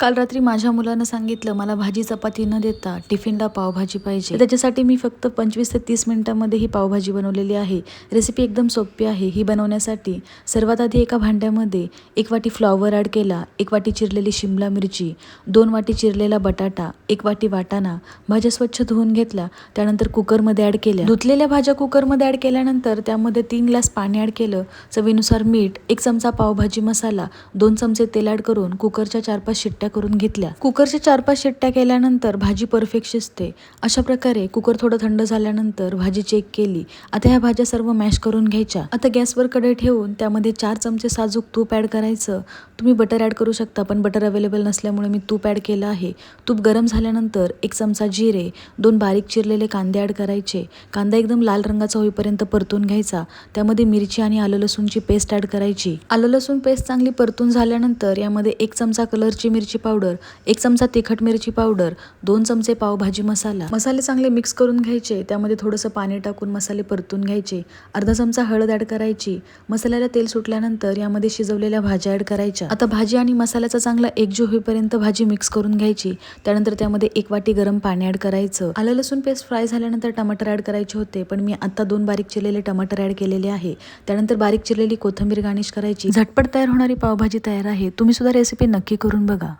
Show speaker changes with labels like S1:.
S1: काल रात्री माझ्या मुलानं सांगितलं मला भाजी चपाती न देता टिफिनला पावभाजी पाहिजे. त्याच्यासाठी मी फक्त 25 ते 30 मिनिटांमध्ये ही पावभाजी बनवलेली आहे. रेसिपी एकदम सोपी आहे. ही बनवण्यासाठी सर्वात आधी एका भांड्यामध्ये 1 वाटी फ्लॉवर ॲड केला, 1 वाटी चिरलेली शिमला मिरची, 2 वाटी चिरलेला बटाटा, 1 वाटी वाटाणा, भाज्या स्वच्छ धुवून घेतल्या. त्यानंतर कुकरमध्ये ॲड केल्या. धुतलेल्या भाज्या कुकरमध्ये ॲड केल्यानंतर त्यामध्ये 3 ग्लास पाणी ॲड केलं, चवीनुसार मीठ, 1 चमचा पावभाजी मसाला, 2 चमचे तेल ॲड करून कुकरच्या 4-5 शिट्ट्या करून घेतल्या. कुकरच्या 4-5 शिट्ट्या केल्यानंतर भाजी परफेक्ट शिजते. अशा प्रकारे कुकर थोडं थंड झाल्यानंतर भाजी चेक केली. आता ह्या भाज्या सर्व मॅश करून घ्यायच्या. आता गॅसवर कढई ठेवून त्यामध्ये 4 चमचे साजूक तूप ॲड करायचं. तुम्ही बटर ॲड करू शकता, पण बटर अवेलेबल नसल्यामुळे मी तूप ॲड केलं आहे. तूप गरम झाल्यानंतर 1 चमचा जिरे, 2 बारीक चिरलेले कांदे ॲड करायचे. कांदा एकदम लाल रंगाचा होईपर्यंत परतून घ्यायचा. त्यामध्ये मिरची आणि आलं लसूणची पेस्ट ॲड करायची. आलं लसूण पेस्ट चांगली परतून झाल्यानंतर यामध्ये 1 चमचा कलरची मिरची पावडर, 1 चमचा तिखट मिरची पावडर, 2 चमचे पावभाजी मसाला. मसाले चांगले मिक्स करून घ्यायचे. त्यामध्ये थोडंसं पाणी टाकून मसाले परतून घ्यायचे. अर्धा चमचा हळद ॲड करायची. मसाल्याला तेल सुटल्यानंतर यामध्ये शिजवलेल्या भाज्या ॲड करायच्या. आता भाजी आणि मसाल्याचा चांगला एकजीव होईपर्यंत भाजी मिक्स करून घ्यायची. त्यानंतर त्यामध्ये 1 वाटी गरम पाणी ॲड करायचं. आलं लसूण पेस्ट फ्राय झाल्यानंतर टमाटर ॲड करायचे होते, पण मी आता 2 बारीक चिरलेले टमाटर ॲड केलेले आहे. त्यानंतर बारीक चिरलेली कोथिंबीर गार्निश करायची. झटपट तयार होणारी पावभाजी तयार आहे. तुम्ही सुद्धा रेसिपी नक्की करून बघा.